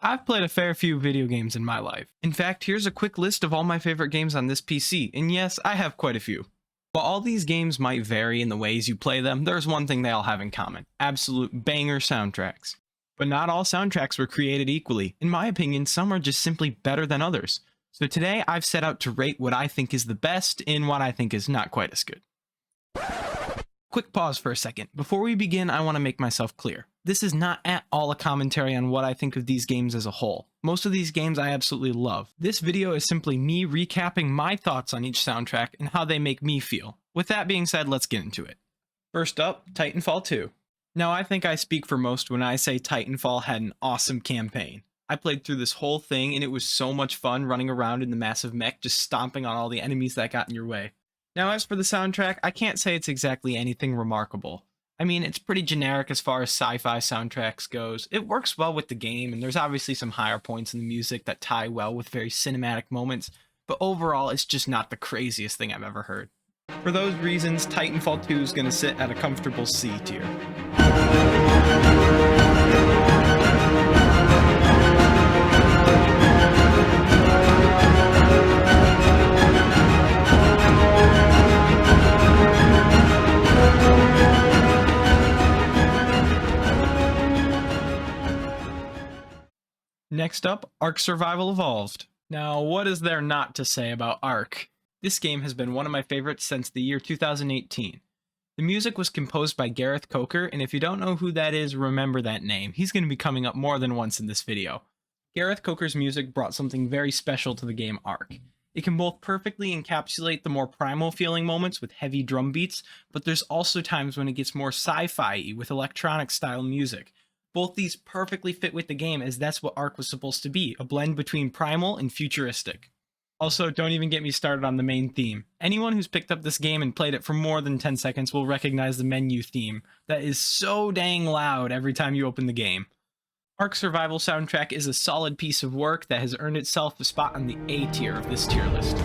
I've played a fair few video games in my life. In fact, here's a quick list of all my favorite games on this PC, and yes, I have quite a few. While all these games might vary in the ways you play them, there's one thing they all have in common: absolute banger soundtracks. But not all soundtracks were created equally. In my opinion, some are just simply better than others. So today, I've set out to rate what I think is the best and what I think is not quite as good. Quick pause for a second. Before we begin, I want to make myself clear. This is not at all a commentary on what I think of these games as a whole. Most of these games I absolutely love. This video is simply me recapping my thoughts on each soundtrack and how they make me feel. With that being said, let's get into it. First up, Titanfall 2. Now, I think I speak for most when I say Titanfall had an awesome campaign. I played through this whole thing and it was so much fun running around in the massive mech just stomping on all the enemies that got in your way. Now, as for the soundtrack, I can't say it's exactly anything remarkable. I mean, it's pretty generic as far as sci-fi soundtracks goes. It works well with the game, and there's obviously some higher points in the music that tie well with very cinematic moments, but overall, it's just not the craziest thing I've ever heard. For those reasons, Titanfall 2 is going to sit at a comfortable C tier. Next up, Ark Survival Evolved. Now, what is there not to say about Ark? This game has been one of my favorites since the year 2018. The music was composed by Gareth Coker, and if you don't know who that is, remember that name. He's going to be coming up more than once in this video. Gareth Coker's music brought something very special to the game Ark. It can both perfectly encapsulate the more primal feeling moments with heavy drum beats, but there's also times when it gets more sci-fi-y with electronic style music. Both these perfectly fit with the game, as that's what Ark was supposed to be, a blend between primal and futuristic. Also, don't even get me started on the main theme. Anyone who's picked up this game and played it for more than 10 seconds will recognize the menu theme. That is so dang loud every time you open the game. Ark Survival soundtrack is a solid piece of work that has earned itself a spot on the A tier of this tier list.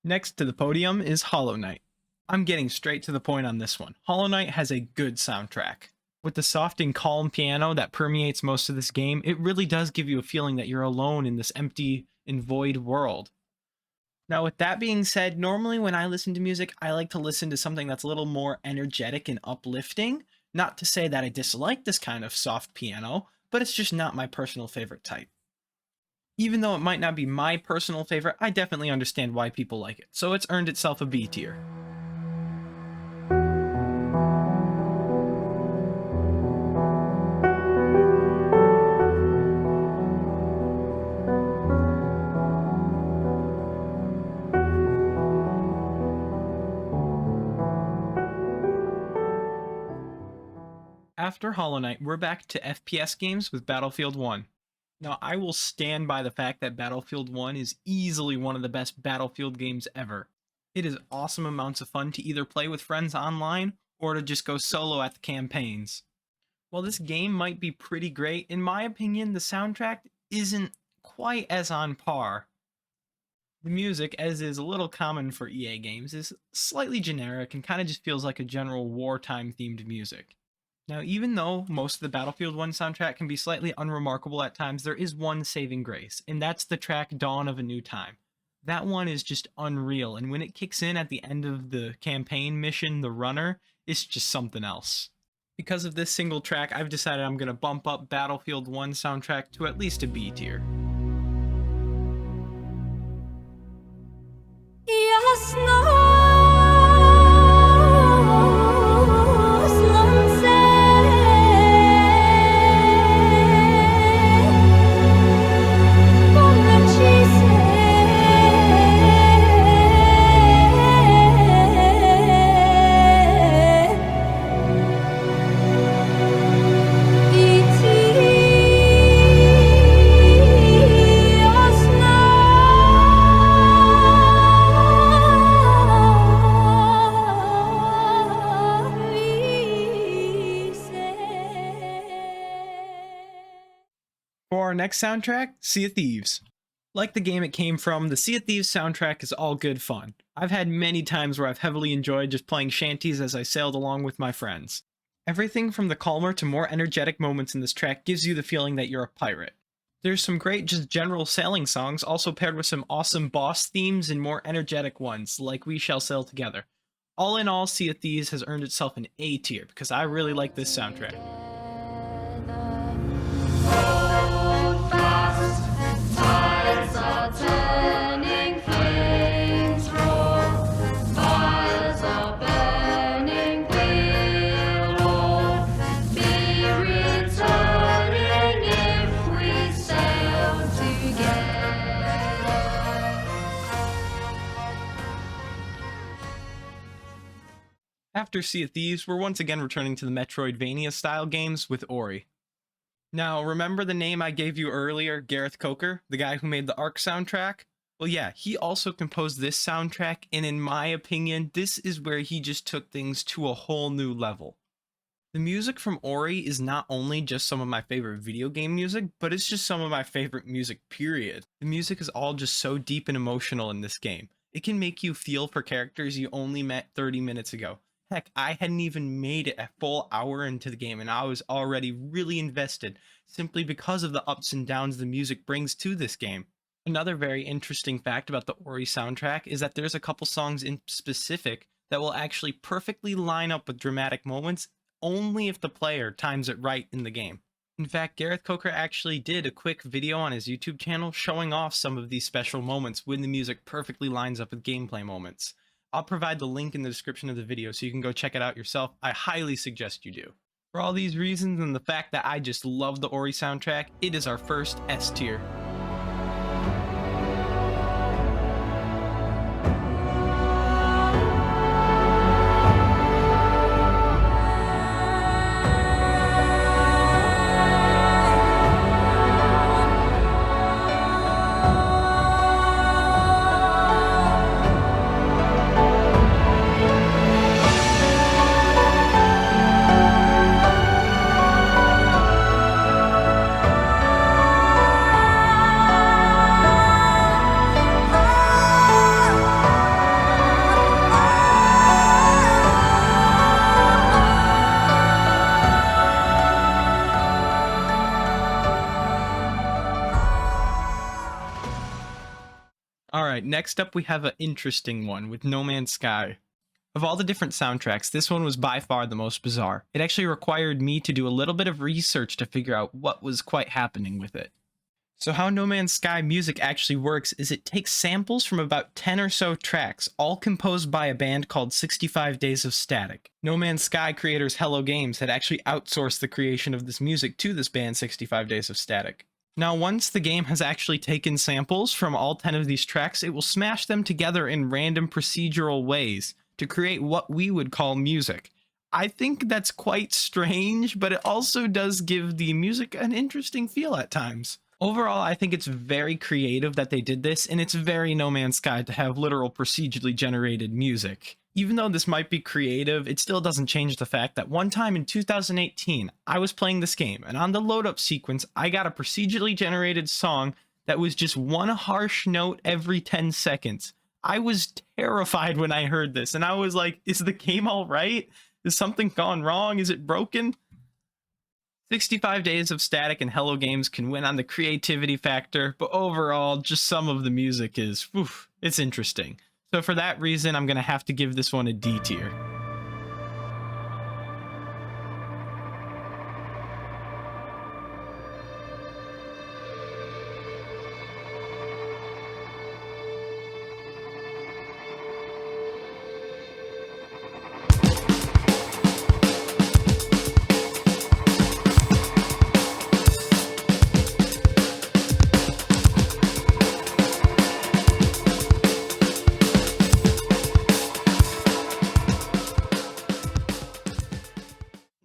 Next to the podium is Hollow Knight. I'm getting straight to the point on this one. Hollow Knight has a good soundtrack. With the soft and calm piano that permeates most of this game, it really does give you a feeling that you're alone in this empty and void world. Now, with that being said, normally when I listen to music, I like to listen to something that's a little more energetic and uplifting. Not to say that I dislike this kind of soft piano, but it's just not my personal favorite type. Even though it might not be my personal favorite, I definitely understand why people like it, so it's earned itself a B tier. After Hollow Knight, we're back to FPS games with Battlefield 1. Now, I will stand by the fact that Battlefield 1 is easily one of the best Battlefield games ever. It is awesome amounts of fun to either play with friends online or to just go solo at the campaigns. While this game might be pretty great, in my opinion, the soundtrack isn't quite as on par. The music, as is a little common for EA games, is slightly generic and kind of just feels like a general wartime themed music. Now, even though most of the Battlefield 1 soundtrack can be slightly unremarkable at times, there is one saving grace, and that's the track Dawn of a New Time. That one is just unreal, and when it kicks in at the end of the campaign mission, The Runner, it's just something else. Because of this single track, I've decided I'm going to bump up Battlefield 1 soundtrack to at least a B tier. Yes, no. next soundtrack, Sea of Thieves. Like the game it came from, the Sea of Thieves soundtrack is all good fun. I've had many times where I've heavily enjoyed just playing shanties as I sailed along with my friends. Everything from the calmer to more energetic moments in this track gives you the feeling that you're a pirate. There's some great just general sailing songs, also paired with some awesome boss themes and more energetic ones, like We Shall Sail Together. All in all, Sea of Thieves has earned itself an A tier because I really like this soundtrack. After Sea of Thieves, we're once again returning to the Metroidvania-style games with Ori. Now, remember the name I gave you earlier, Gareth Coker, the guy who made the Ark soundtrack? Well, yeah, he also composed this soundtrack, and in my opinion, this is where he just took things to a whole new level. The music from Ori is not only just some of my favorite video game music, but it's just some of my favorite music, period. The music is all just so deep and emotional in this game. It can make you feel for characters you only met 30 minutes ago. Heck, I hadn't even made it a full hour into the game and I was already really invested, simply because of the ups and downs the music brings to this game. Another very interesting fact about the Ori soundtrack is that there's a couple songs in specific that will actually perfectly line up with dramatic moments only if the player times it right in the game. In fact, Gareth Coker actually did a quick video on his YouTube channel showing off some of these special moments when the music perfectly lines up with gameplay moments. I'll provide the link in the description of the video so you can go check it out yourself. I highly suggest you do. For all these reasons and the fact that I just love the Ori soundtrack, it is our first S tier. Alright, next up we have an interesting one with No Man's Sky. Of all the different soundtracks, this one was by far the most bizarre. It actually required me to do a little bit of research to figure out what was quite happening with it. So how No Man's Sky music actually works is it takes samples from about 10 or so tracks, all composed by a band called 65 Days of Static. No Man's Sky creators Hello Games had actually outsourced the creation of this music to this band 65 Days of Static. Now, once the game has actually taken samples from all 10 of these tracks, it will smash them together in random procedural ways to create what we would call music. I think that's quite strange, but it also does give the music an interesting feel at times. Overall, I think it's very creative that they did this, and it's very No Man's Sky to have literal procedurally generated music. Even though this might be creative, it still doesn't change the fact that one time in 2018, I was playing this game, and on the load-up sequence, I got a procedurally generated song that was just one harsh note every 10 seconds. I was terrified when I heard this, and I was like, is the game alright? Is something gone wrong? Is it broken? 65 Days of Static and Hello Games can win on the creativity factor, but overall, just some of the music is, it's interesting. So for that reason, I'm going to have to give this one a D tier.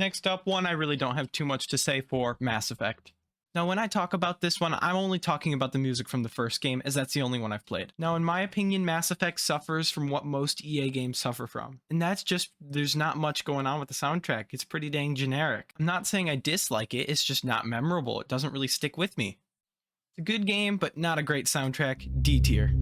Next up, one I really don't have too much to say for, Mass Effect. Now, when I talk about this one, I'm only talking about the music from the first game, as that's the only one I've played. Now, in my opinion, Mass Effect suffers from what most EA games suffer from, and that's just there's not much going on with the soundtrack. It's pretty dang generic. I'm not saying I dislike it, it's just not memorable. It doesn't really stick with me. It's a good game, but not a great soundtrack. D tier.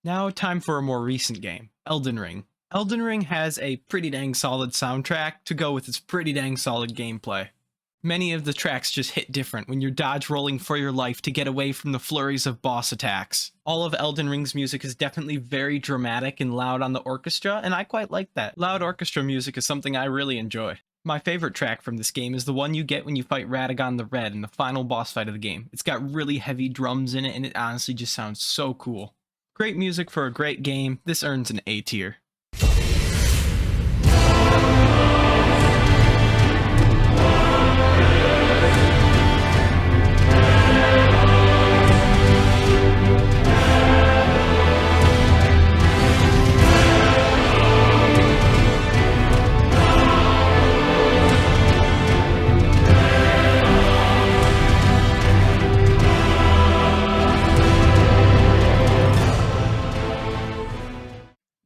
Now, time for a more recent game, Elden Ring. Elden Ring has a pretty dang solid soundtrack to go with its pretty dang solid gameplay. Many of the tracks just hit different when you're dodge rolling for your life to get away from the flurries of boss attacks. All of Elden Ring's music is definitely very dramatic and loud on the orchestra, and I quite like that. Loud orchestra music is something I really enjoy. My favorite track from this game is the one you get when you fight Radagon the Red in the final boss fight of the game. It's got really heavy drums in it, and it honestly just sounds so cool. Great music for a great game. This earns an A tier.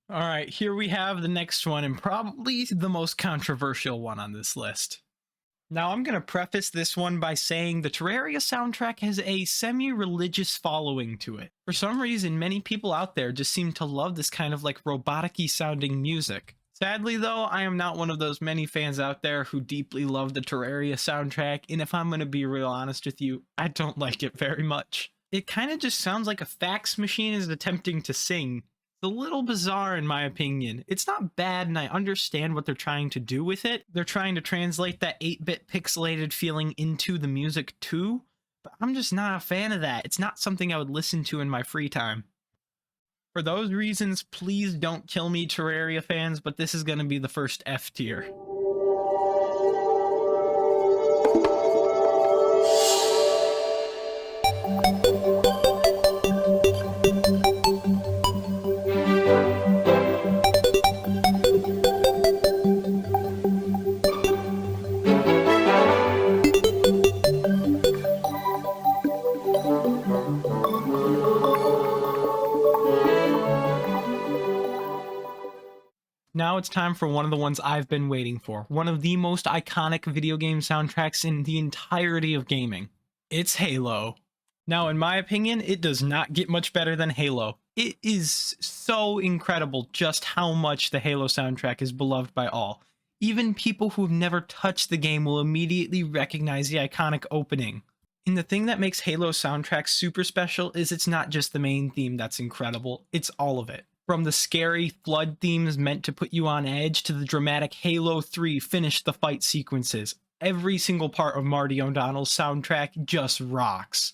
Alright, here we have the next one, and probably the most controversial one on this list. Now, I'm going to preface this one by saying the Terraria soundtrack has a semi-religious following to it. For some reason, many people out there just seem to love this kind of like robotic-y sounding music. Sadly though, I am not one of those many fans out there who deeply love the Terraria soundtrack, and if I'm going to be real honest with you, I don't like it very much. It kind of just sounds like a fax machine is attempting to sing. It's a little bizarre in my opinion. It's not bad and I understand what they're trying to do with it. They're trying to translate that 8-bit pixelated feeling into the music too, but I'm just not a fan of that. It's not something I would listen to in my free time. For those reasons, please don't kill me, Terraria fans, but this is going to be the first F tier. Now it's time for one of the ones I've been waiting for. One of the most iconic video game soundtracks in the entirety of gaming. It's Halo. Now, in my opinion, it does not get much better than Halo. It is so incredible just how much the Halo soundtrack is beloved by all. Even people who've never touched the game will immediately recognize the iconic opening. And the thing that makes Halo's soundtrack super special is it's not just the main theme that's incredible, it's all of it. From the scary flood themes meant to put you on edge to the dramatic Halo 3 finish the fight sequences, every single part of Marty O'Donnell's soundtrack just rocks.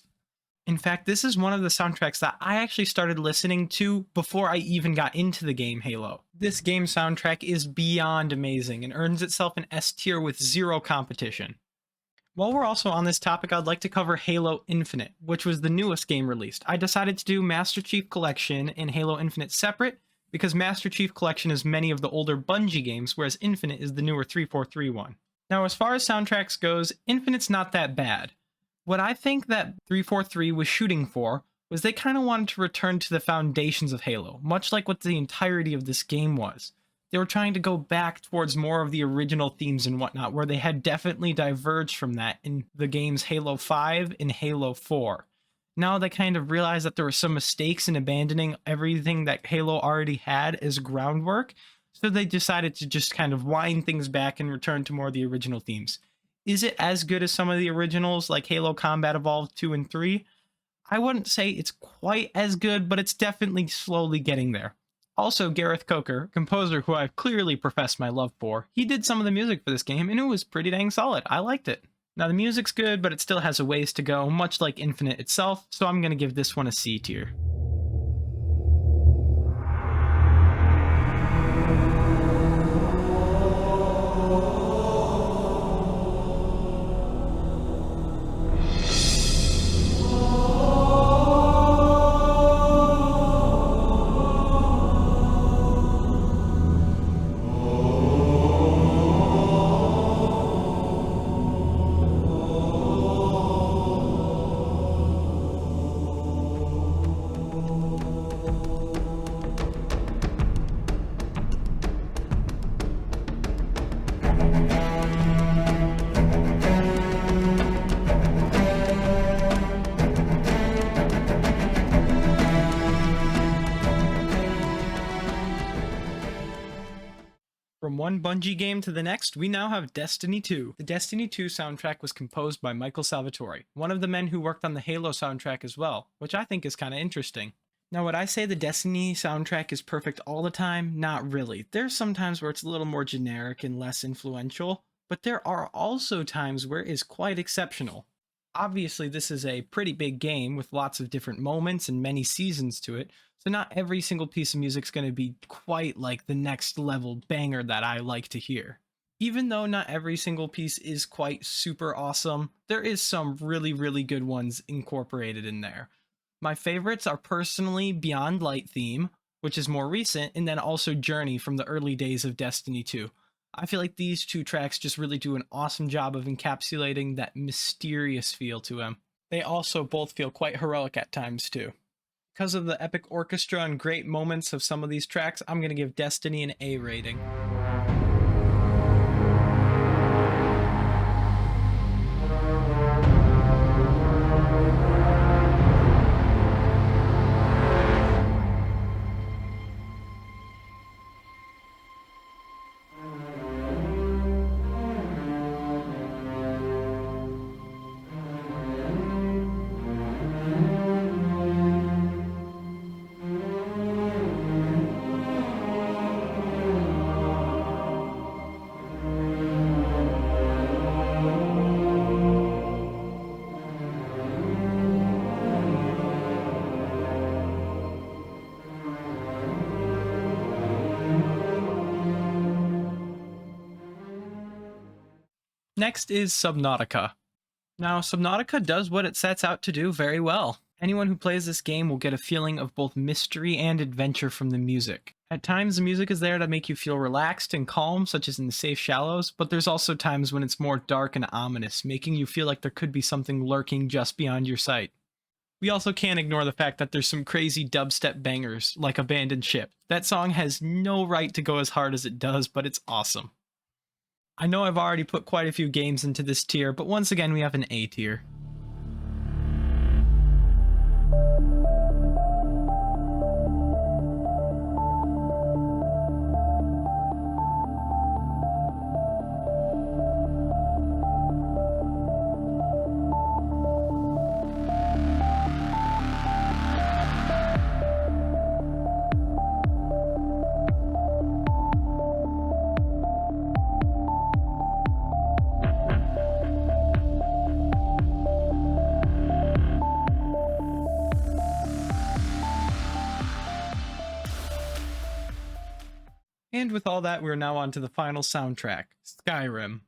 In fact, this is one of the soundtracks that I actually started listening to before I even got into the game Halo. This game soundtrack is beyond amazing and earns itself an S tier with zero competition. While we're also on this topic, I'd like to cover Halo Infinite, which was the newest game released. I decided to do Master Chief Collection and Halo Infinite separate, because Master Chief Collection is many of the older Bungie games, whereas Infinite is the newer 343 one. Now, as far as soundtracks goes, Infinite's not that bad. What I think that 343 was shooting for was they kind of wanted to return to the foundations of Halo, much like what the entirety of this game was. They were trying to go back towards more of the original themes and whatnot, where they had definitely diverged from that in the games Halo 5 and Halo 4. Now they kind of realized that there were some mistakes in abandoning everything that Halo already had as groundwork, so they decided to just kind of wind things back and return to more of the original themes. Is it as good as some of the originals like Halo Combat Evolved 2 and 3? I wouldn't say it's quite as good, but it's definitely slowly getting there. Also, Gareth Coker, composer who I've clearly professed my love for, he did some of the music for this game and it was pretty dang solid. I liked it. Now the music's good, but it still has a ways to go, much like Infinite itself, so I'm going to give this one a C tier. From one Bungie game to the next, we now have Destiny 2. The Destiny 2 soundtrack was composed by Michael Salvatore, one of the men who worked on the Halo soundtrack as well, which I think is kind of interesting. Now, would I say the Destiny soundtrack is perfect all the time? Not really. There's some times where it's a little more generic and less influential, but there are also times where it is quite exceptional. Obviously, this is a pretty big game with lots of different moments and many seasons to it, so not every single piece of music is going to be quite like the next level banger that I like to hear. Even though not every single piece is quite super awesome, there is some really good ones incorporated in there. My favorites are personally Beyond Light Theme, which is more recent, and then also Journey from the early days of Destiny 2. I feel like these two tracks just really do an awesome job of encapsulating that mysterious feel to them. They also both feel quite heroic at times too. Because of the epic orchestra and great moments of some of these tracks, I'm going to give Destiny an A rating. Next is Subnautica. Now, Subnautica does what it sets out to do very well. Anyone who plays this game will get a feeling of both mystery and adventure from the music. At times, the music is there to make you feel relaxed and calm, such as in the Safe Shallows, but there's also times when it's more dark and ominous, making you feel like there could be something lurking just beyond your sight. We also can't ignore the fact that there's some crazy dubstep bangers, like Abandoned Ship. That song has no right to go as hard as it does, but it's awesome. I know I've already put quite a few games into this tier, but once again we have an A tier. And with all that, we're now on to the final soundtrack, Skyrim.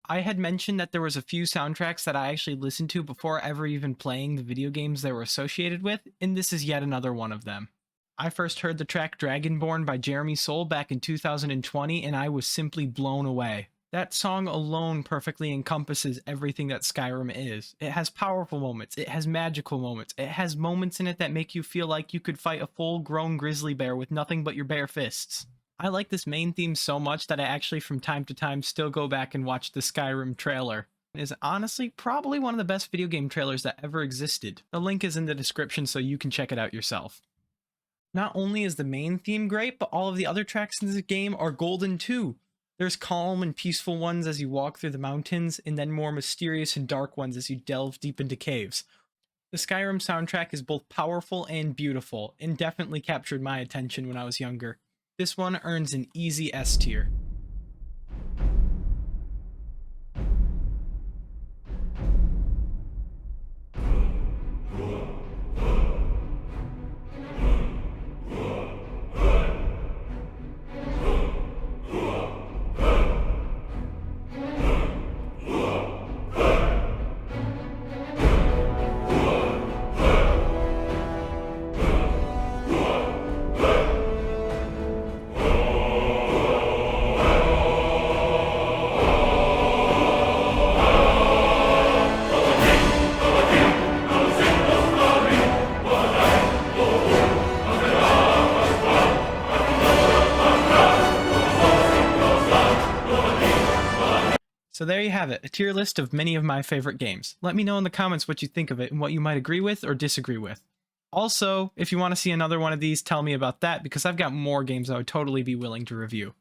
I had mentioned that there was a few soundtracks that I actually listened to before ever even playing the video games they were associated with, and this is yet another one of them. I first heard the track Dragonborn by Jeremy Soule back in 2020, and I was simply blown away. That song alone perfectly encompasses everything that Skyrim is. It has powerful moments, it has magical moments, it has moments in it that make you feel like you could fight a full-grown grizzly bear with nothing but your bare fists. I like this main theme so much that I actually from time to time still go back and watch the Skyrim trailer. It is honestly probably one of the best video game trailers that ever existed. The link is in the description so you can check it out yourself. Not only is the main theme great, but all of the other tracks in this game are golden too. There's calm and peaceful ones as you walk through the mountains, and then more mysterious and dark ones as you delve deep into caves. The Skyrim soundtrack is both powerful and beautiful, and definitely captured my attention when I was younger. This one earns an easy S tier. So there you have it, a tier list of many of my favorite games. Let me know in the comments what you think of it and what you might agree with or disagree with. Also, if you want to see another one of these, tell me about that because I've got more games I would totally be willing to review.